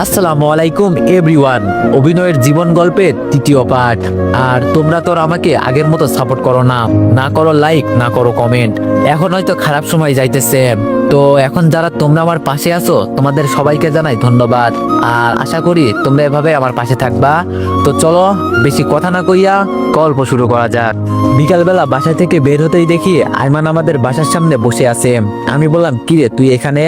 আসসালামু আলাইকুম এভরিওয়ান। অভিনয়ের জীবন গল্পের তৃতীয় পার্ট। আর তোমরা তো আর আমাকে আগের মতো সাপোর্ট করো না, না করো লাইক, না করো কমেন্ট। এখন হয়তো খারাপ সময় যাইতেছে, তো এখন যারা তোমরা আমার পাশে আছো তোমাদের সবাইকে জানাই ধন্যবাদ। আর আশা করি তোমরা এভাবে আমার পাশে থাকবা। তো চলো বেশি কথা না কইয়া গল্প শুরু করা যাক। বিকালবেলা বাসা থেকে বের হতেই দেখি আইমান আমাদের বাসার সামনে বসে আছে। আমি বললাম, কিরে তুই এখানে?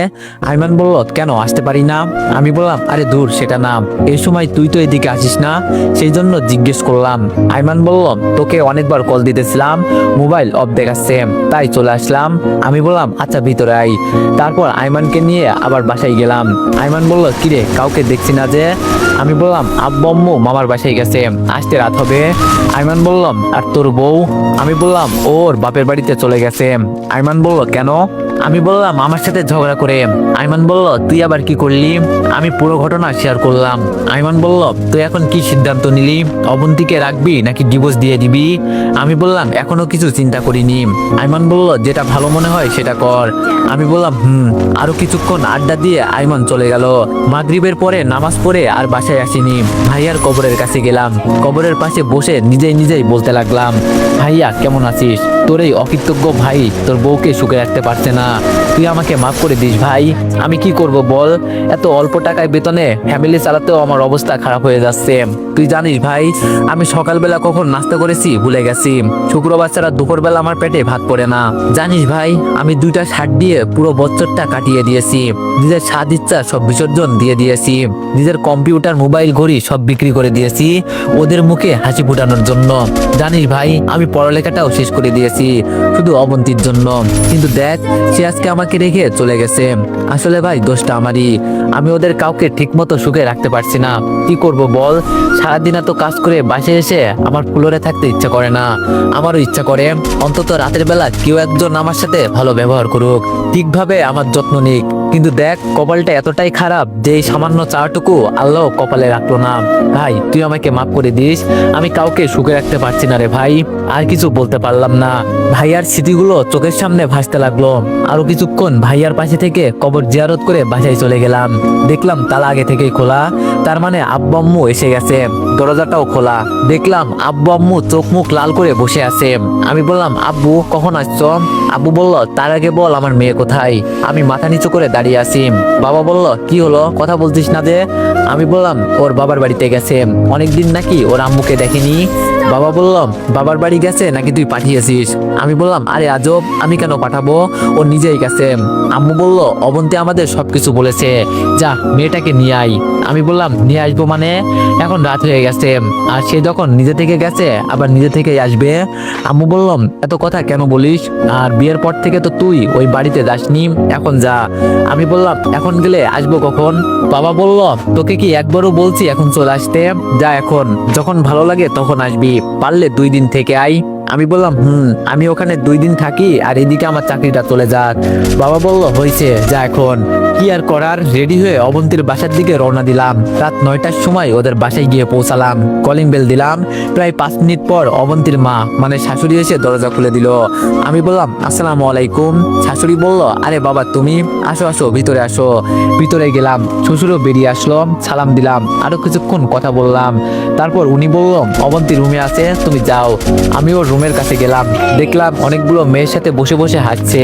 আইমান বলল, কেন আসতে পারি না? আমি বললাম, আরে দূর সেটা না, এই সময় তুই তো এদিকে আসিস না, সেই জন্য জিজ্ঞেস করলাম। আইমান বলল, তোকে অনেকবার কল দিতেছিলাম, মোবাইল অফ দেখাচ্ছে, তাই চলে আসলাম। আমি বললাম, আচ্ছা ভিতরে আই। তারপর আইমানকে নিয়ে আবার বাসায় গেলাম। আইমান বলল, কিরে কাউকে দেখছি না যে? আমি বললাম, আব্বু আম্মু মামার বাসায় গেছে, আসতে রাত হবে। আইমান বললাম, আর তোর বউ? আমি বললাম, ওর বাপের বাড়িতে চলে গেছে। আইমান বলল, কেন? আমি বললাম, আমার সাথে ঝগড়া করে। আইমান বলল, তুই আবার কি করলি? আমি পুরো ঘটনা শেয়ার করলাম। আইমান বলল, তুই এখন কি সিদ্ধান্ত নিলি? অবন্তীকে রাখবি নাকি ডিভোর্স দিয়ে দিবি? আমি বললাম, এখনো কিছু চিন্তা করিনি। আইমান বলল, যেটা ভালো মনে হয় সেটা কর। আমি বললাম, আরো কিছুক্ষণ আড্ডা দিয়ে আইমান চলে গেল। মাগরিবের পরে নামাজ পড়ে আর বাসায় আসিনি। ভাইয়ার কবরের কাছে গেলাম। কবরের পাশে বসে নিজেই বলতে লাগলাম, ভাইয়া কেমন আছিস? তোর এই অকৃতজ্ঞ ভাই তোর বউকে সুখে রাখতে পারছে না, তুই আমাকে মাফ করে দিস ভাই। আমি কি করব বল, এত অল্প টাকায় বেতনে ফ্যামিলি চালাতেও আমার অবস্থা খারাপ হয়ে যাচ্ছে। তুই জানিস ভাই, আমি সকালবেলা কখন নাস্তা করেছি ভুলে গেছি। শুক্রবার ছাড়া দুপুরবেলা আমার পেটে ভাত পড়ে না। জানিস ভাই, আমি 2টা শার্ট দিয়ে পুরো বছরটা কাটিয়ে দিয়েছি। নিজের স্বাদ ইচ্ছা সব বিসর্জন দিয়ে দিয়েছি। নিজের কম্পিউটার মোবাইল ঘড়ি সব বিক্রি করে দিয়েছি ওদের মুখে হাসি ফুটানোর জন্য। জানিস ভাই, আমি পড়ালেখাটাও শেষ করে দিয়েছি শুধু অবন্তীর জন্য। কিন্তু দেখ, সে আজকে আমাকে রেখে চলে গেছে। আসলে ভাই দোষটা আমারই। আমি ওদের কাউকে ঠিক মতো সুখে রাখতে পারছি না। কি করব বল, সারাদিন এত কাজ করে বাসায় এসে আমার ফ্লোরে থাকতে ইচ্ছা করে না। আমারও ইচ্ছা করে অন্তত রাতের বেলা কেউ একজন আমার সাথে ভালো ব্যবহার করুক, ঠিকভাবে আমার যত্ন নিক। কিন্তু দেখ, কপালটা এতটাই খারাপ যে এই সামান্য চাটুকু আল্লাহ কপালে রাখলো না। ভাই তুই আমাকে মাফ করে দিস, আমি কাউকে সুখে রাখতে পারছি না রে ভাই। আর কিছু বলতে পারলাম না। ভাইয়ার স্মৃতিগুলো চোখের সামনে ভাসতে লাগলো। আরো কিছুক্ষণ ভাইয়ার পাশে থেকে কবর জিয়ারত করে বাসায় চলে গেলাম। দেখলাম তালা আগে থেকেই খোলা, তার মানে আব্বু আম্মু এসে গেছে। দরজাটাও খোলা। দেখলাম আব্বু আম্মু চোখ মুখ লাল করে বসে আছে। আমি বললাম, আব্বু কখন আসছো? আব্বু বলল, তার আগে বল আমার মেয়ে কোথায়? আমি মাথা নিচু করে দাঁড়িয়ে আছি। বাবা বলল, কি হলো, কথা বলছিস না যে? আমি বললাম, ওর বাবার বাড়িতে গেছে, অনেকদিন নাকি ওর আম্মুকে দেখেনি। বাবা বলল, বাবার বাড়ি গেছে নাকি তুই পাঠিয়েছিস? আমি বললাম, আরে আজব, আমি কেন পাঠাবো, ও নিজেই গেছে। আম্মু বলল, অবন্তী আমাদের সবকিছু বলেছে, যা মেয়েটাকে নিয়ে আই। আমি বললাম, নিয়ে আসবো মানে? এখন রাত হয়ে গেছে, আর সে যখন নিজে থেকে গেছে আবার নিজে থেকেই আসবে। আম্মু বললাম, এত কথা কেন বলিস? আর বিয়ের পর থেকে তো তুই ওই বাড়িতে যাসনি, এখন যা। আমি বললাম, এখন গেলে আসবো কখন? বাবা বলল, তোকে কি একবারও বলছি এখন চলে আসতে? যা এখন, যখন ভালো লাগে তখন আসবি, পারলে 2 দিন থেকে আই। আমি বললাম, আমি ওখানে 2 দিন থাকি আর এদিকে আমার চাকরিটা চলে যাক। বাবা বলল, হয়েছে, যা এখন। কি আর করার, রেডি হয়ে অবন্তীর বাসার দিকে রওনা দিলাম। রাত 9টার সময় ওদের বাসায় গিয়ে পৌঁছালাম। কলিং বেল দিলাম। প্রায় 5 মিনিট পর অবন্তীর মা মানে শাশুড়ি এসে দরজা খুলে দিল। আমি বললাম, আসসালামু আলাইকুম। শাশুড়ি বলল, আরে বাবা তুমি, আসো আসো ভিতরে আসো। ভিতরে গেলাম, শ্বশুরও বেরিয়ে আসলো, সালাম দিলাম, আরো কিছুক্ষণ কথা বললাম। তারপর উনি বলল, অবন্তী রুমে আছে, তুমি যাও। আমি ওর রুমের কাছে গেলাম। দেখলাম অনেকগুলো মেয়ের সাথে বসে বসে হাসছে।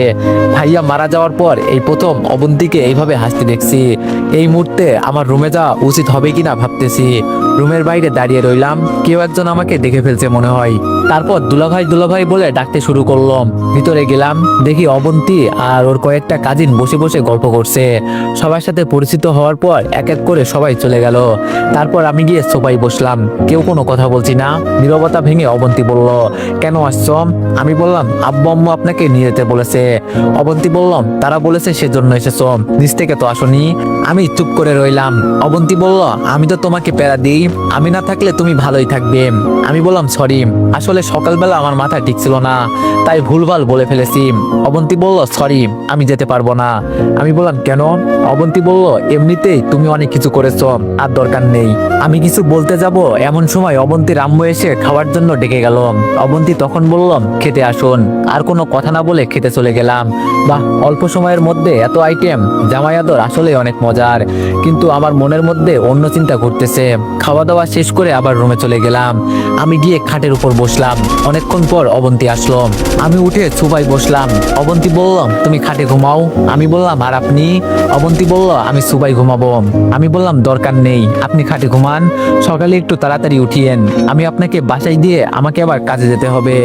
ভাইয়া মারা যাওয়ার পর এই প্রথম অবন্তীকে এইভাবে হাসতে দেখছি। এই মুহূর্তে আমার রুমে যাওয়া উচিত হবে কিনা ভাবতেছি। রুমের বাইরে দাঁড়িয়ে রইলাম, কেউ একজন আমাকে দেখে ফেলছে মনে হয়। তারপর দুলাভাই বলে ডাকতে শুরু করলাম। ভিতরে গেলাম, দেখি অবন্তী আর ওর কয়েকটা কাজিন বসে বসে গল্প করছে। সবার সাথে পরিচিত হওয়ার পর এক এক করে সবাই চলে গেল। তারপর আমি গিয়ে সোফায় বসলাম, কেউ কোনো কথা বলছি না। নীরবতা ভেঙে অবন্তী বলল, কেন আসছো? আমি বললাম, আব্বু আম্মু আপনাকে নিয়ে যেতে বলেছে। অবন্তী বললাম, তারা বলেছে সেজন্য এসেছো, নিজ থেকে তো আসনি। আমি চুপ করে রইলাম। অবন্তী বলল, আমি তো তোমাকে প্যারা দিই, আমি না থাকলে তুমি ভালোই থাকবে। আমি বললাম, সরি, আসলে আসলে সকালবেলা আমার মাথা ঠিক ছিল না, তাই ভুলভাল বলে ফেলেছি। অবন্তী বলল, সরি, আমি যেতে পারবো না। আমি বললাম, কেন? অবন্তী বলল, এমনিতেই তুমি অনেক কিছু করেছো, আর দরকার নেই। আমি কিছু বলতে যাব এমন সময় অবন্তীর আম্মু এসে খাওয়ার জন্য ডেকে গেল। অবন্তী তখন বললাম, খেতে আসুন। আর কোনো কথা না বলে খেতে চলে গেলাম। বাহ, অল্প সময়ের মধ্যে এত আইটেম, জামাই আদর আসলে অনেক মজার। কিন্তু আমার মনের মধ্যে অন্য চিন্তা ঘুরতেছে। খাওয়া দাওয়া শেষ করে আবার রুমে চলে গেলাম। আমি গিয়ে খাটের উপর বসলাম। অনেকক্ষণ পর অবন্তী আসলো। আমি উঠে সোফায় বসলাম। অবন্তী বললাম, তুমি খাটে ঘুমাও। আমি বললাম, আর আপনি? অবন্তী বলল, আমি সোফায় ঘুমাবো। আমি বললাম, দরকার নেই, আপনি খাটে ঘুমান। সকালে একটু তাড়াতাড়ি উঠিয়েন, আমি আপনাকে বাসায় দিয়ে আমাকে আবার কাজে যেতে হবে।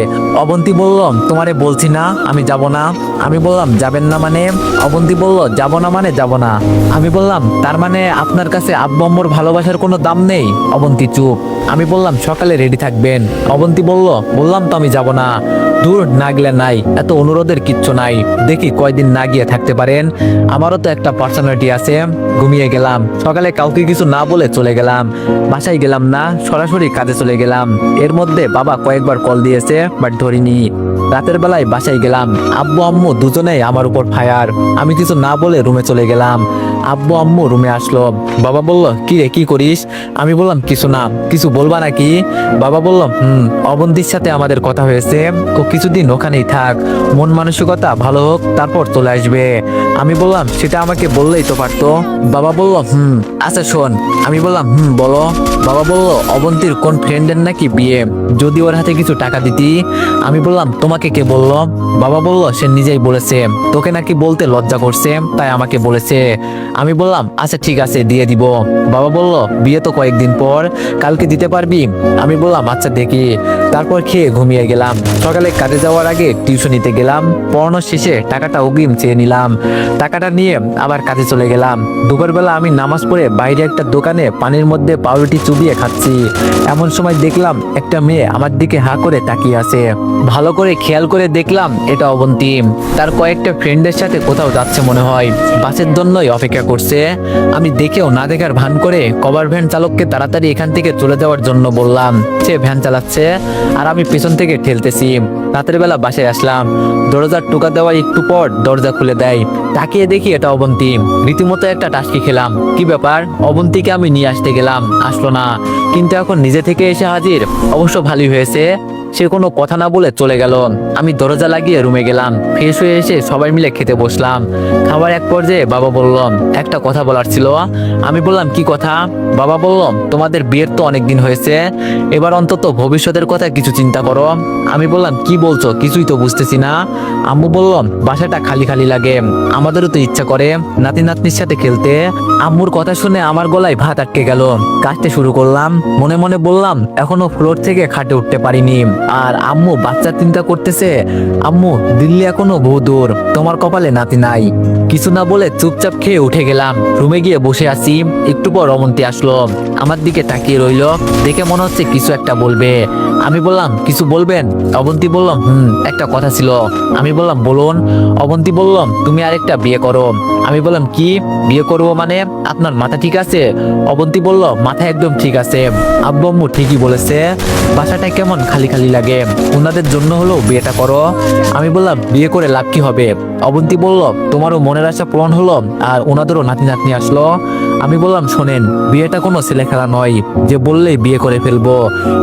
অবন্তী বলল, তোমারে বলছি না আমি যাব না। আমি বললাম, যাবেন না মানে? অবন্তী বলল, যাব না মানে যাব না। আমি বললাম, তার মানে আপনার কাছে আব্বু আম্মুর ভালোবাসার কোনো দাম নেই? অবন্তী চুপ। আমি বললাম, সকালে রেডি থাকবেন। অবন্তী বললাম তো আমি যাব না। দূর, না গেলে নাই, এত অনুরোধের কিচ্ছু নাই, দেখি কয়দিন না গিয়ে থাকতে পারেন। আমারও তো একটা পার্সোনালিটি আছে। ঘুমিয়ে গেলাম। সকালে কাউকে কিছু না বলে চলে গেলাম। বাসায় গেলাম না, সরাসরি কাজে চলে গেলাম। এর মধ্যে বাবা কয়েকবার কল দিয়েছে, বাট ধরিনি। রাতের বেলায় বাসায় গেলাম। আব্বু আম্মু দুজনেই আমার উপর ফায়ার। আমি কিছু না বলে রুমে চলে গেলাম। আব্বু আম্মু রুমে আসলো। বাবা বলল, কি রে, কি করিস? আমি বললাম, কিছু না। কিছু বলবা নাকি? বাবা বলল, অবন্তীর সাথে আমাদের কথা হয়েছে, ও কিছুদিন ওখানেই থাক, মন মানসিকতা ভালো হোক, তারপর চলে আসবে। আমি বললাম, সেটা আমাকে বললেই তো পারতো। বাবা বলল, আচ্ছা শোন। আমি বললাম, বলো। বাবা বলল, অবন্তীর কোন ফ্রেন্ডের নাকি বিয়ে, যদি ওর হাতে কিছু টাকা দিতি। আমি বললাম, তোমাকে কে বললো? বাবা বলল, সে নিজেই বলেছে, তোকে নাকি বলতে লজ্জা করছে, তাই আমাকে বলেছে। আমি বললাম, আচ্ছা ঠিক আছে, দিয়ে দিব। বাবা বলল, বিয়ে তো কয়েকদিন পর, কালকে দিতে পারবি? আমি বললাম, আচ্ছা দেখি। তারপর খেয়ে ঘুমিয়ে গেলাম। সকালে কাজে যাওয়ার আগে টিউশনিতে গেলাম। পড়ানো শেষে টাকাটা অগ্রিম চেয়ে নিলাম। টাকাটা নিয়ে আবার কাজে চলে গেলাম। দুপুরবেলা আমি নামাজ পড়ে বাইরে একটা দোকানে পানির মধ্যে পাউরুটি চুবিয়ে খাচ্ছি। এমন সময় দেখলাম একটা মেয়ে আমার দিকে হা করে তাকিয়ে আছে। ভালো করে খেয়াল করে দেখলাম এটা অবন্তী। তার কয়েকটা ফ্রেন্ডের সাথে কোথাও যাচ্ছে মনে হয়, বাসের জন্যই অপেক্ষা করছে। আমি দেখেও না দেখার ভান করে কভার ভ্যান চালককে তাড়াতাড়ি এখান থেকে চলে যাওয়ার জন্য বললাম। সে ভ্যান চালাচ্ছে আর আমি পেছন থেকে ঠেলতেছি। রাতের বেলা বাসায় আসলাম। দরজার টোকা দেওয়ার একটু পর দরজা খুলে দেয়। তাকিয়ে দেখি এটা অবন্তী। রীতিমতো একটা টাস্কি খেলাম। কি ব্যাপার? অবন্তীকে আমি নিয়ে আসতে গেলাম, আসলো না, কিন্তু এখন নিজে থেকে এসে হাজির। অবশ্য ভালোই হয়েছে, সে কোনো কথা না বলে চলে গেল। আমি দরজা লাগিয়ে রুমে গেলাম। ফ্রেশ হয়ে এসে সবাই মিলে খেতে বসলাম। খাবার এক পর্যায়ে বাবা বলল, একটা কথা বলার ছিল। আমি বললাম, কি কথা? বাবা বলল, তোমাদের বিয়ের তো অনেক দিন হয়েছে, এবার অন্তত ভবিষ্যতের কথা কিছু চিন্তা করো। আমি বললাম, কি বলছো, কিছুই তো বুঝতেছি না। আম্মু বলল, বাসাটা খালি খালি লাগে, আমাদেরও তো ইচ্ছা করে নাতি নাতনির সাথে খেলতে। আম্মুর কথা শুনে আমার গলায় ভাত আটকে গেল। কাজটা শুরু করলাম। মনে মনে বললাম, এখনো ফ্লোর থেকে খাটে উঠতে পারিনি। আর আম্মু বাচ্চা চিন্তা করতেছে। আম্মু, দিল্লি এখনো বহু দূর, তোমার কপালে নাতি নাই। কিছু না বলে চুপচাপ খেয়ে উঠে গেলাম। রুমে গিয়ে বসে আছি। একটু পর অবন্তী আসলো। আমার দিকে তাকিয়ে রইলো। দেখে মনে হচ্ছে কিছু একটা বলবে। আমি বললাম, কিছু বলবেন? অবন্তী বলল, একটা কথা ছিল। আমি বললাম, বলুন। অবন্তী বলল, তুমি আরেকটা বিয়ে করো। আমি বললাম, কি বিয়ে করবো মানে? আপনার মাথা ঠিক আছে? অবন্তী বলল, মাথা একদম ঠিক আছে। আব্বু আম্মু ঠিকই বলেছে, বাসাটা কেমন খালি খালি লাগে, ওনাদের জন্য হলেও বিয়েটা করো। আমি বললাম, বিয়ে করে লাভ কি হবে? অবন্তী বলল, তোমারও মনের আশা পূরণ হলো, আর ওনাদেরও নাতি নাতনি আসলো। আমি বললাম, শোনেন, বিয়েটা কোনো ছেলে খেলা নয় যে বললেই বিয়ে করে ফেলবো।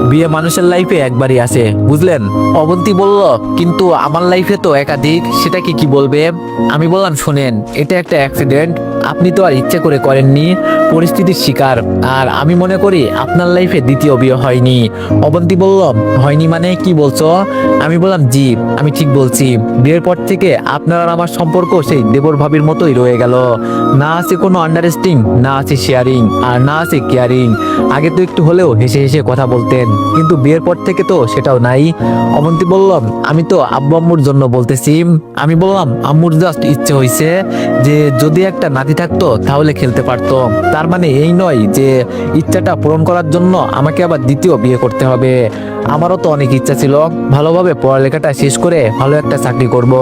বিয়ে মানুষের লাইফে একবারই আসে, বুঝলেন? অবন্তী বলল, কিন্তু আমার লাইফে তো একাধিক, সেটা কি বলবে? আমি বললাম, শোনেন, এটা একটা অ্যাক্সিডেন্ট, আপনি তো আর ইচ্ছে করে করেননি, পরিস্থিতির শিকার। আর আমি মনে করি আপনার লাইফে দ্বিতীয় বিয়ে হয়নি। অবন্তী বলল, হয়নি মানে কি বলছো? আমি বললাম, জি, আমি ঠিক বলছি। বিয়ের পর থেকে আপনার আর আমার সম্পর্ক সেই দেবর ভাবির মতোই রয়ে গেল। না আছে কোনো আন্ডারস্ট্যান্ডিং, না আছে শেয়ারিং, আর না আছে কেয়ারিং। আগে তো একটু হলেও হেসে হেসে কথা বলতেন, কিন্তু বিয়ের পর থেকে তো সেটাও নাই। অবন্তী বলল, আমি তো আব্বু আম্মুর জন্য বলতেছি। আমি বললাম, আম্মুর জাস্ট ইচ্ছে হয়েছে যে যদি একটা নাতি থাকতো তাহলে খেলতে পারতো। তার মানে এই নয় যে ইচ্ছাটা পূরণ করার জন্য আমাকে আবার দ্বিতীয় বিয়ে করতে হবে। আমারও তো অনেক ইচ্ছা ছিল ভালোভাবে পড়ালেখাটা শেষ করে ভালো একটা চাকরি করব,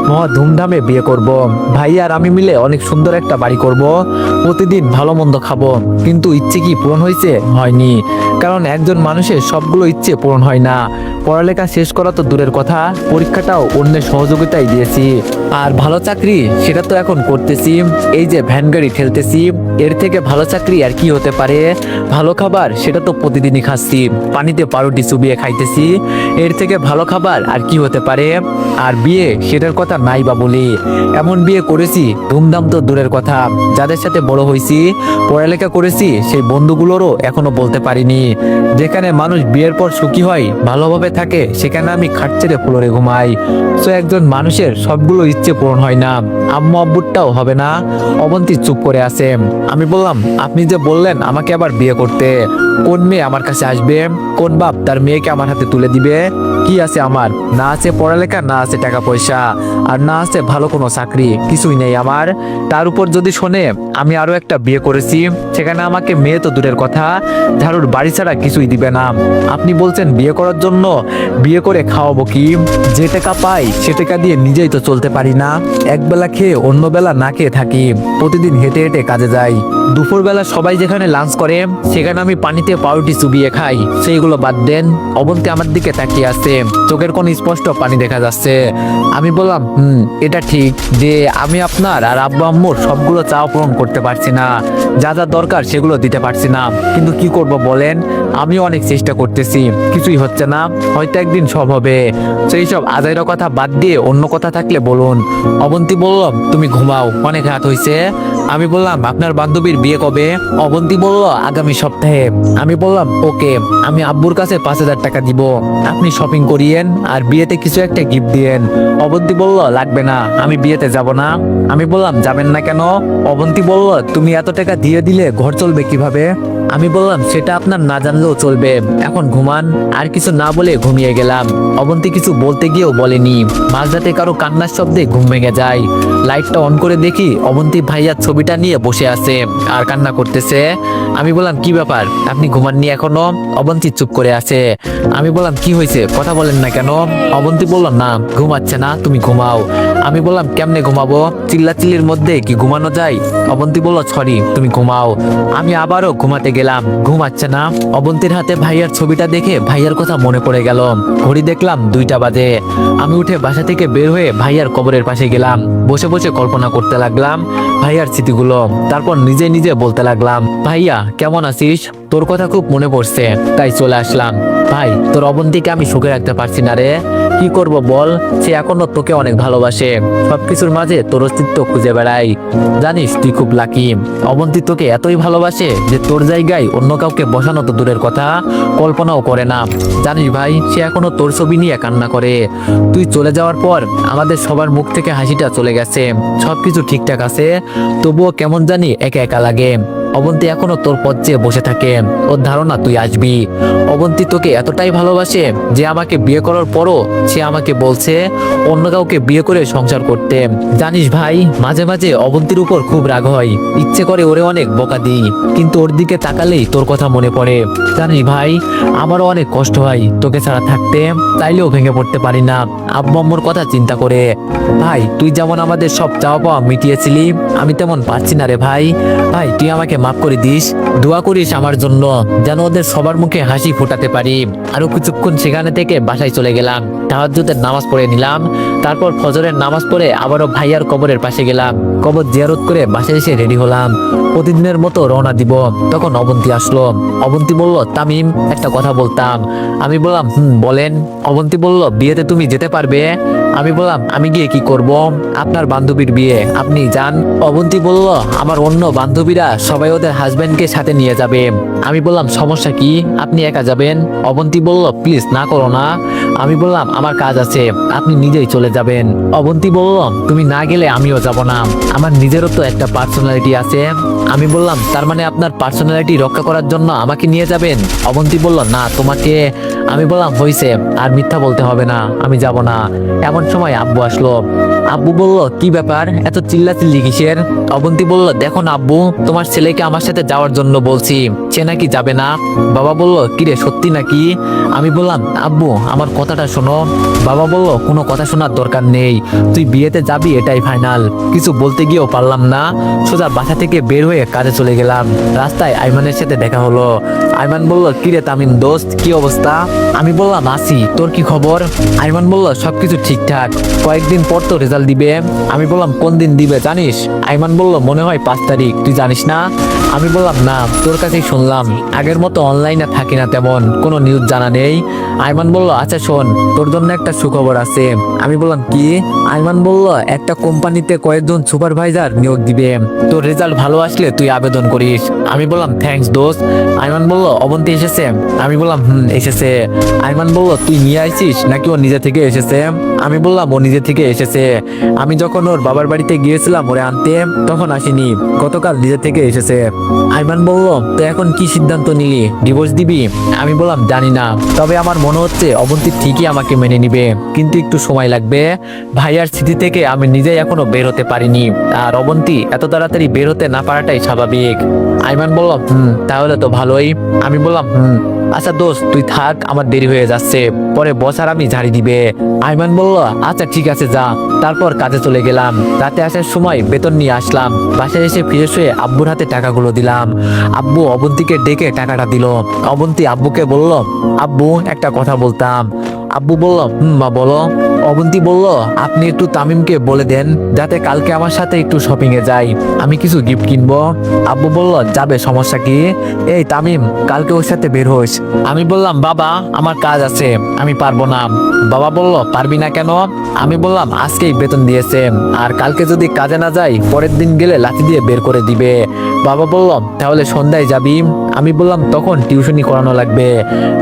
মহা ধুমধামে বিয়ে করব, ভাই আর আমি মিলে অনেক সুন্দর একটা বাড়ি করব, প্রতিদিন ভালো মন্দ খাবো। কিন্তু ইচ্ছে কি পূরণ হয়েছে? হয়নি। কারণ একজন মানুষের সবগুলো ইচ্ছে পূরণ হয় না। পড়ালেখা শেষ করা তো দূরের কথা, পরীক্ষাটাও অন্যের সহযোগিতায় দিয়েছি। আর ভালো চাকরি সেটা তো এখন করতেছি, এই যে ভ্যান গাড়ি ঠেলতেছি। এর থেকে ভালো চাকরি আর কি হতে পারে? ভালো খাবার সেটা তো প্রতিদিনই খাচ্ছি, পানিতে পাউরুটি চুবিয়ে খাইতেছি। এর থেকে ভালো খাবার আর কি হতে পারে? আর বিয়ে সেটার কথা নাই বা বলি, এমন বিয়ে করেছি ধুমধাম তো দূরের কথা, যাদের সাথে বড় হয়েছি, পড়ালেখা করেছি, সেই বন্ধুগুলোরও এখনো বলতে পারিনি। যেখানে মানুষ বিয়ের পর সুখী হয়, ভালোভাবে থাকে, সেখানে আমি খাট ছেড়ে ফ্লোরে ঘুমাই। তো একজন মানুষের সবগুলো ইচ্ছে পূরণ হয় না, আম্মু আব্বুরটাও হবে না। অবন্তী চুপ করে আছে। আমি বললাম, আপনি যে বললেন আমাকে আবার বিয়ে করতে, কোন মেয়ে আমার কাছে আসবে? কোন বাপ তার মেয়েকে আমার হাতে তুলে দিবে? কি আছে আমার? না আছে পড়ালেখা, না আছে টাকা পয়সা, আর না আছে ভালো কোনো চাকরি, কিছুই নেই আমার। তার উপর যদি শোনে আমি আরো একটা বিয়ে করেছি, সেখানে আমাকে মেয়ে তো দূরের কথা, ঝাড়ুর বাড়ি ছাড়া কিছুই দিবে না। আপনি বলছেন বিয়ে করার জন্য, বিয়ে করে খাওয়াবো কি? যে টাকা পাই সে টাকা দিয়ে নিজেই তো চলতে পারি না। এক বেলা খেয়ে অন্য বেলা না খেয়ে থাকি, প্রতিদিন হেঁটে হেঁটে কাজে যাই। দুপুরবেলা সবাই যেখানে লাঞ্চ করে, সেখানে আমি পানিতে পাউরুটি চুবিয়ে খাই। সেইগুলো বাদ দেন। অবন্তী আমার দিকে তাকিয়ে আছে, চোখের কোন স্পষ্ট পানি দেখা যাচ্ছে। আমি বললাম, এটা ঠিক যে আমি আপনার আর আব্বু আম্মুর সবগুলো চাওয়া পূরণ করতে পারছি না, যা যা দরকার সেগুলো দিতে পারছি না। কিন্তু কি করব বলেন, আমিও অনেক চেষ্টা করতেছি, কিছুই হচ্ছে না। হয়তো একদিন সব হবে। সেই সব আজাইরা কথা বাদ দিয়ে অন্য কথা থাকলে বলুন। অবন্তী বলল, তুমি ঘুমাও, অনেক রাত হয়েছে। আমি বললাম, আপনার বান্ধবীর বিয়ে কবে? অবন্তী বলল, আগামী সপ্তাহে। আমি বললাম, ওকে, আমি আব্বুর কাছে 5,000 টাকা দিব, আপনি শপিং করিয়েন আর বিয়েতে কিছু একটা গিফট দিয়েন। অবন্তী বলল, লাগবে না, আমি বিয়েতে যাব না। আমি বললাম, যাবেন না কেন? অবন্তী বলল, তুমি এত টাকা দিয়ে দিলে ঘর চলবে কিভাবে? আমি বললাম, সেটা আপনার না জানলেও চলবে, এখন ঘুমান। আর কিছু না বলে ঘুমিয়ে গেলাম। অবন্তী কিছু বলতে গিয়েও বলেনি। মাঝরাতে কারো কান্নার শব্দে ঘুম ভেঙে যায়। লাইটটা অন করে দেখি অবন্তী ভাইয়ার ছবিটা নিয়ে বসে আছে আর কান্না করতেছে। আমি বললাম, কি ব্যাপার, আপনি ঘুমাননি এখনো? অবন্তী চুপ করে আছে। আমি বললাম, কি হয়েছে, কথা বলেন না কেন? অবন্তী বলল, না, ঘুমাচ্ছে না, তুমি ঘুমাও। আমি বললাম, কেমনে ঘুমাবো? চিল্লাচিল্লির মধ্যে কি ঘুমানো যায়? অবন্তী বলল, সরি, তুমি ঘুমাও। আমি আবারও ঘুমাতে গেলাম, ঘুমাচ্ছে না। অবন্তীর হাতে ভাইয়ার ছবিটা দেখে ভাইয়ার কথা মনে পড়ে গেল। ঘড়ি দেখলাম 2টা বাজে। আমি উঠে বাসা থেকে বের হয়ে ভাইয়ার কবরের পাশে গেলাম। বসে বসে কল্পনা করতে লাগলাম ভাইয়ার স্মৃতিগুলো। তারপর নিজে নিজে বলতে লাগলাম, ভাইয়া কেমন আছিস? তোর কথা খুব মনে পড়ছে, তাই চলে আসলাম। ভাই, তোর অবন্তীকে আমি সুখে রাখতে পারছি না রে। কি করব বল, সে এখনো তোকে অনেক ভালোবাসে, সবকিছুর মাঝে তোর অস্তিত্ব খুঁজে বেড়াই। জানিস তুই খুব লাকি, অবন্তী তোকে এতই ভালোবাসে যে তোর জায়গায় অন্য কাউকে বসানো তো দূরের কথা, কল্পনাও করে না। জানিস ভাই, সে এখনো তোর ছবি নিয়ে কান্না করে। তুই চলে যাওয়ার পর আমাদের সবার মুখ থেকে হাসিটা চলে গেছে, সবকিছু ঠিকঠাক আছে, তবুও কেমন জানি একা একা লাগে। অবন্তী এখনো তোর পথ চেয়ে বসে থাকে, ওর ধারণা তুই আসবি। অবন্তী তোকে এতটাই ভালোবাসে যে আমাকে বিয়ে করার পরও সে আমাকে বলছে অন্য কাউকে বিয়ে করে সংসার করতে। জানিস ভাই, মাঝে মাঝে অবন্তীর উপর খুব রাগ হয়, ইচ্ছে করে ওরে অনেক বকা দিই, কিন্তু ওর দিকে তাকালেই তোর কথা মনে পড়ে। জানিস ভাই, আমারও অনেক কষ্ট হয় তোকে ছাড়া থাকতে, চাইলেও ভেঙে পড়তে পারি না আব্বু আম্মুর কথা চিন্তা করে। ভাই, তুই যেমন আমাদের সব চাওয়া পাওয়া মিটিয়েছিলি, আমি তেমন পারছি না রে ভাই। ভাই, তুই আমাকে মাফ করে দিস, দোয়া করিস আমার জন্য, যেন ওদের সবার মুখে হাসি ফোটাতে পারি। আরো কিছুক্ষণ সেখানে থেকে বাসায় চলে গেলাম, তাহাজ্জুদের নামাজ পড়ে নিলাম। তারপর ফজরের নামাজ পড়ে আবারও ভাইয়ার কবরের পাশে গেলাম, কবর জিয়ারত করে বাসায় এসে রেডি হলাম, প্রতিদিনের মতো রওনা দিব। তখন অবন্তী আসলো। অবন্তী বলল, তামিম, একটা কথা বলতাম। আমি বললাম, বলেন। অবন্তী বলল, বিয়েতে তুমি যেতে পারবে? আমি বললাম, আমি গিয়ে কি করব? আপনার বান্ধবীর বিয়ে, আপনি যান। অবন্তী বলল, আমার অন্য বান্ধবীরা সবাই ওদের হাজবেন্ডকে সাথে নিয়ে যাবে। আমি বললাম, সমস্যা কি, আপনি একা যাবেন? অবন্তী বলল, প্লিজ না করো না, আমি বললাম আমার কাজ আছে, আপনি নিজেই চলে যাবেন। অবন্তী বলল তুমি না গেলে আমিও যাব না, আমার নিজেরও তো একটা পার্সোনালিটি আছে। আমি বললাম তার মানে আপনার পার্সোনালিটি রক্ষা করার জন্য আমাকে নিয়ে যাবেন? অবন্তী বলল না তোমাকে। আমি বললাম হইছে, আর মিথ্যা বলতে হবে না, আমি যাব না। এমন সময় আব্বু আসলো। আব্বু বলল কি ব্যাপার, এত চিল্লাচিল্লি কিসের? অবন্তী বলল দেখো না আব্বু, তোমার ছেলেকে আমার সাথে যাওয়ার জন্য বলছি, সে নাকি যাবে না। বাবা বলল কিরে সত্যি নাকি? আমি বললাম আব্বু আমার কথাটা শোনো। বাবা বলল কোনো কথা শোনার দরকার নেই, তুই বিয়েতে যাবি এটাই ফাইনাল। কিছু বলতে গিয়েও পারলাম না, সোজা বাসা থেকে বের হয়ে কাজে চলে গেলাম। রাস্তায় আইমানের সাথে দেখা হলো। আইমান বলল কিরে তামিম দোস্ত কি অবস্থা? আমি বললাম আছি, তোর কি খবর? আইমান বলল সবকিছু ঠিকঠাক, কয়েকদিন পর তো রেজাল্ট দিবে। আমি বললাম কোন দিন দিবে জানিস? আইমান বলল মনে হয় 5 তারিখ, তুই জানিস না? আমি বললাম না, তোর কাছেই শুনলাম, আগের মতো অনলাইনে থাকি না, তেমন কোনো নিউজ জানা নেই। আইমান বলল আচ্ছা শোন, তোর জন্য একটা সুখবর আছে। আমি বললাম কি? আইমান বলল একটা কোম্পানিতে কয়েকজন সুপারভাইজার নিয়োগ দিবে, তোর রেজাল্ট ভালো আসলে তুই আবেদন করিস। আমি বললাম থ্যাঙ্কস দোস্ত। আইমান বলল অবন্তী এসেছে? আমি বললাম এসেছে। আইমান বলল তুই নিয়ে আইছিস নাকি ও নিজে থেকে এসেছে? আমি বললাম ও নিজে থেকে এসেছে, আমি যখন ওর বাবার বাড়িতে গিয়েছিলাম ওরে আনতে তখন আসেনি, গতকাল নিজে থেকে এসেছে। আইমান বলল তো এখন কি সিদ্ধান্ত নিলি, ডিভোর্স দিবি? আমি বললাম জানি না, তবে আমার মনে হচ্ছে অবন্তী ঠিকই আমাকে মেনে নিবে, কিন্তু একটু সময় লাগবে। ভাইয়ার স্মৃতি থেকে আমি নিজেই এখনো বের হতে পারিনি, আর অবন্তী এত তাড়াতাড়ি বের হতে না পারাটাই স্বাভাবিক। আইমান বলল তাহলে তো ভালোই। আমি বললাম আচ্ছা দোস্ত তুই থাক, আমার দেরি হয়ে যাচ্ছে, পরে বস আর আমি ঝাড়ি দিবে। আইমান বলল আচ্ছা ঠিক আছে যা। তারপর কাজে চলে গেলাম। রাতে আসার সময় বেতন নিয়ে আসলাম, বাসায় এসে ফ্রেশ হয়ে আব্বুর হাতে টাকাগুলো দিলাম। আব্বু অবন্তীকে ডেকে টাকাটা দিল। অবন্তী আব্বুকে বলল আব্বু একটা কথা বলতাম। আব্বু বলল মা বলো। অবন্তী বলল আপনি একটু তামিমকে বলে দেন যাতে কালকে আমার সাথে একটু শপিং এ যাই, আমি কিছু গিফট কিনবো। আব্বু বলল যাবে, সমস্যা কি? এই তামিম কালকে ওর সাথে বের হোস। আমি বললাম বাবা আমার কাজ আছে, আমি পারবো না। বাবা বলল পারবি না কেন? আমি বললাম আজকেই বেতন দিয়েছে, আর কালকে যদি কাজে না যাই পরের দিন গেলে লাঠি দিয়ে বের করে দিবে। বাবা বলল তাহলে সন্ধ্যায় যাবি? আমি বললাম তখন টিউশনি করানো লাগবে।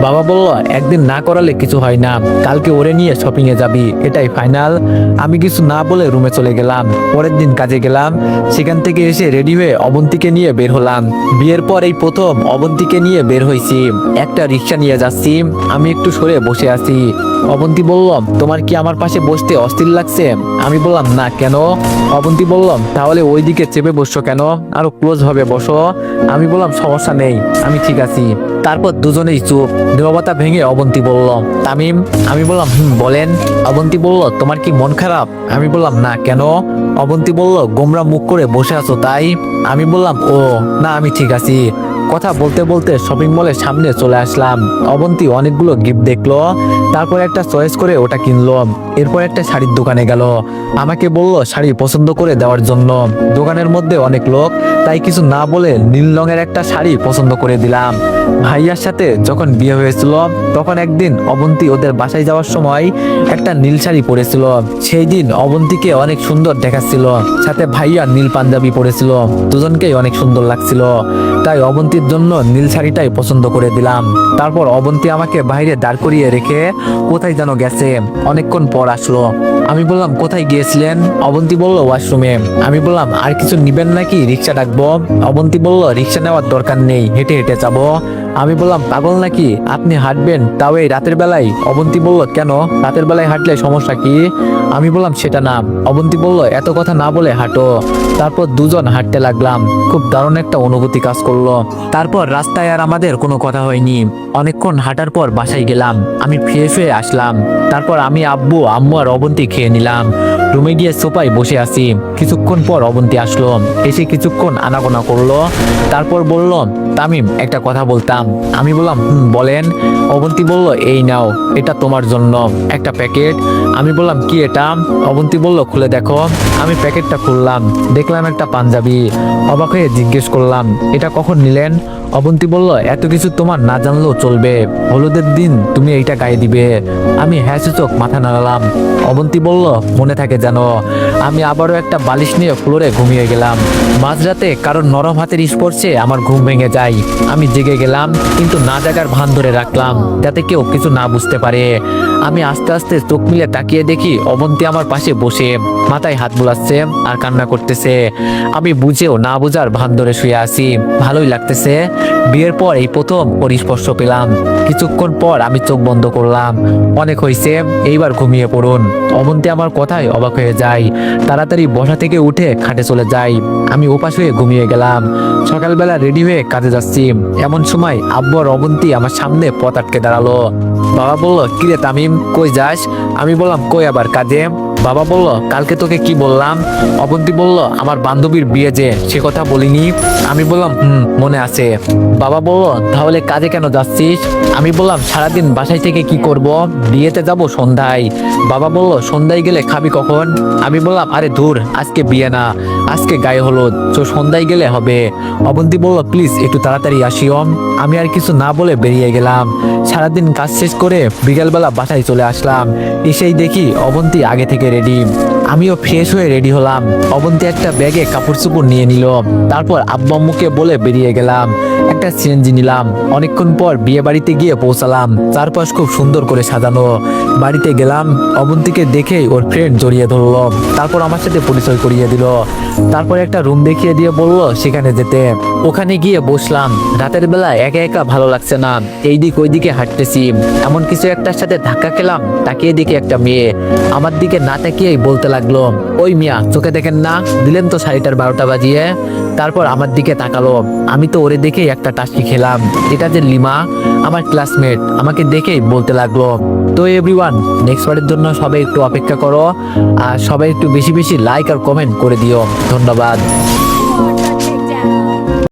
বাবা বলল একদিন না করালে কিছু হয় না, কালকে ওরে নিয়ে শপিং এ যাবি, এটাই ফাইনাল। আমি কিছু না বলে রুমে চলে গেলাম। পরের দিন কাজে গেলাম, সেখান থেকে এসে রেডি হয়ে অবন্তীকে নিয়ে বের হলাম। বিয়ের পর এই প্রথম অবন্তীকে নিয়ে বের হয়েছি। একটা রিক্সা নিয়ে যাচ্ছি, আমি একটু সরে বসে আছি। অবন্তী বলল তোমার কি আমার পাশে বসতে অস্থির লাগছে? আমি বললাম না, কেন? অবন্তী বলল তাহলে ওইদিকে চেপে বসছো কেন, আরো ক্লোজ ভাবে বসো। আমি বললাম সমস্যা নেই, আমি ঠিক আছি। তারপর দুজনেই চুপ। নীরবতা ভেঙে অবন্তী বলল তামিম। আমি বললাম বলেন। অবন্তী বলল তোমার কি মন খারাপ? আমি বললাম না, কেন? অবন্তী বলল গোমরা মুখ করে বসে আছো তাই? আমি বললাম ও না, আমি ঠিক আছি। কথা বলতে বলতে শপিং মলের সামনে চলে আসলাম। অবন্তী অনেকগুলো গিফট দেখলো, তারপর একটা চয়েস করে ওটা কিনলো। এরপর একটা শাড়ির দোকানে গেল, আমাকে বলল শাড়ি পছন্দ করে দেওয়ার জন্য। দোকানের মধ্যে অনেক লোক, তাই কিছু না বলে নীল রঙের একটা শাড়ি পছন্দ করে দিলাম। ভাইয়ার সাথে যখন বিয়ে হয়েছিল তখন একদিন অবন্তী ওদের বাসায় যাওয়ার সময় একটা নীল শাড়ি পরেছিল। সেই দিন অবন্তীকে অনেক সুন্দর দেখাচ্ছিল, সাথে ভাইয়া নীল পাঞ্জাবি পরেছিল, দুজনকেই অনেক সুন্দর লাগছিল। তাই অবন্তীর জন্য নীল শাড়িটাই পছন্দ করে দিলাম। তারপর অবন্তী আমাকে বাইরে দাঁড় করিয়ে রেখে কোথায় যেন গেছে, অনেকক্ষণ পর আসলো। আমি বললাম কোথায় গিয়েছিলেন? অবন্তী বলল ওয়াশরুমে। আমি বললাম আর কিছু নিবেন নাকি, রিক্সা ডাকবো? অবন্তী বলল রিক্সা নেওয়ার দরকার নেই, হেঁটে হেঁটে যাবো। আমি বললাম পাগল নাকি, আপনি হাঁটবেন তাও এই রাতের বেলায়? অবন্তী বলল কেন, রাতের বেলায় হাঁটলে সমস্যা কি? আমি বললাম সেটা না। অবন্তী বলল এত কথা না বলে হাঁটো। তারপর দুজন হাঁটতে লাগলাম, খুব দারুণ একটা অনুভূতি কাজ করলো। তারপর রাস্তায় আর আমাদের কোনো কথা হয়নি। অনেকক্ষণ হাঁটার পর বাসায় গেলাম, আমি ফ্রেশ হয়ে আসলাম। তারপর আমি আব্বু আম্মু আর অবন্তী খেয়ে নিলাম। রুমে গিয়ে সোফায় বসে আছি। কিছুক্ষণ পর অবন্তী আসলো, এসে কিছুক্ষণ আনাগোনা করলো। তারপর বলল তামিম একটা কথা বলতাম। আমি বললাম বলেন। অবন্তী বলল এই নাও, এটা তোমার জন্য একটা প্যাকেট। আমি বললাম কি এটা? অবন্তী বলল খুলে দেখো। আমি প্যাকেটটা খুললাম, দেখলাম একটা পাঞ্জাবি। অবাক হয়ে জিজ্ঞেস করলাম এটা কখন নিলেন? অবন্তী বলল এত কিছু তোমার না জানলেও চলবে, হলুদের দিন তুমি এইটা গায়ে দিবে। আমি হ্যাঁ সূচক মাথা নাড়ালাম। অবন্তী বলল মনে থাকে জানো। আমি আবারও একটা বালিশ নিয়ে ফ্লোরে ঘুমিয়ে গেলাম। মাঝরাতে কারণ নরম হাতের স্পর্শে আমার ঘুম ভেঙে যায়। আমি জেগে গেলাম, কিন্তু না জাগার ভান ধরে রাখলাম যাতে কেউ কিছু না বুঝতে পারে। আমি আস্তে আস্তে চোখ মিলে তাকিয়ে দেখি অবন্তী আমার পাশে বসে মাথায় হাত বুলাচ্ছে আর কান্না করতেছে। আমি বুঝেও না বুঝার ভান ধরে শুয়ে আছি। ভালোই লাগতেছে। বিয়ের পর এই প্রথম পরিস্পর্শ পেলাম। কিছুক্ষণ পর আমি চোখ বন্ধ করলাম। অনেক হয়েছে, এইবার ঘুমিয়ে পড়ুন। অবন্তী আমার কথায় অবাক হয়ে যায়। তাড়াতাড়ি বসা থেকে উঠে খাটে চলে যাই। আমি উপাস হয়ে ঘুমিয়ে গেলাম। সকালবেলা রেডি হয়ে কাজে যাচ্ছি। এমন সময় আব্বু আর অবন্তী আমার সামনে পথ আটকে দাঁড়ালো। বাবা বলল, কিরে তামিম, কই যাস? আমি বললাম, কই আবার কাজে। বাবা বলল, কালকে তোকে কি বললাম? অবন্তী বলল, আমার বান্ধবীর বিয়ে যে, সে কথা বলিনি। আমি বললাম, মনে আছে। বাবা বলল, তাহলে কাজে কেন যাচ্ছিস? আমি বললাম, সারাদিন বাসায় থেকে কি করব, বিয়েতে যাব সন্ধ্যায়। বাবা বলল, সন্ধ্যায় গেলে খাবি কখন? আমি বললাম, আরে ধুর, আজকে বিয়ে না, আজকে গায়ে হলুদ, তো সন্ধ্যায় গেলে হবে। অবন্তী বলল, প্লিজ একটু তাড়াতাড়ি আসিও। আমি আর কিছু না বলে বেরিয়ে গেলাম। সারাদিন কাজ শেষ করে বিকেলবেলা বাসায় চলে আসলাম। এসেই দেখি অবন্তী আগে থেকে রেডি। আমিও ফ্রেশ হয়ে রেডি হলাম। অবন্তী একটা ব্যাগে কাপড় চোপড় নিয়ে নিল। তারপর আব্বু আম্মুকে বলে বেরিয়ে গেলাম। একটা সিএনজি নিলাম। অনেকক্ষণ পর বিয়ে বাড়িতে গিয়ে পৌঁছালাম। চারপাশ খুব সুন্দর করে সাজানো। বাড়িতে গেলাম। অবন্তীকে দেখেই ওর ফ্রেন্ড জড়িয়ে ধরলো। তারপর আমার সাথে পরিচয় করিয়ে দিল। তারপর একটা রুম দেখিয়ে দিয়ে বলল সেখানে যেতে। ওখানে গিয়ে বসলাম। রাতের বেলা একা একা ভালো লাগছে না। এইদিক ওইদিকে হাঁটতেছি। এমন কিছু একটার সাথে ধাক্কা খেলাম। তাকিয়ে দেখি একটা মেয়ে আমার দিকে না তাকিয়েই বলতে লাগলো, ওই মিয়া, চোখে দেখেন না, দিলেন তো 12:30 বাজিয়ে। তারপর আমার দিকে তাকালো। আমি তো ওরে দেখেই একটা টাস্কি খেলাম। এটা যে লিমা, আমার ক্লাসমেট, আমাকে দেখেই বলতে লাগলো। তো এভরিওয়ান, নেক্সট পার্টের জন্য সবাই একটু অপেক্ষা করো। আর সবাই একটু বেশি বেশি লাইক আর কমেন্ট করে দিও। ধন্যবাদ।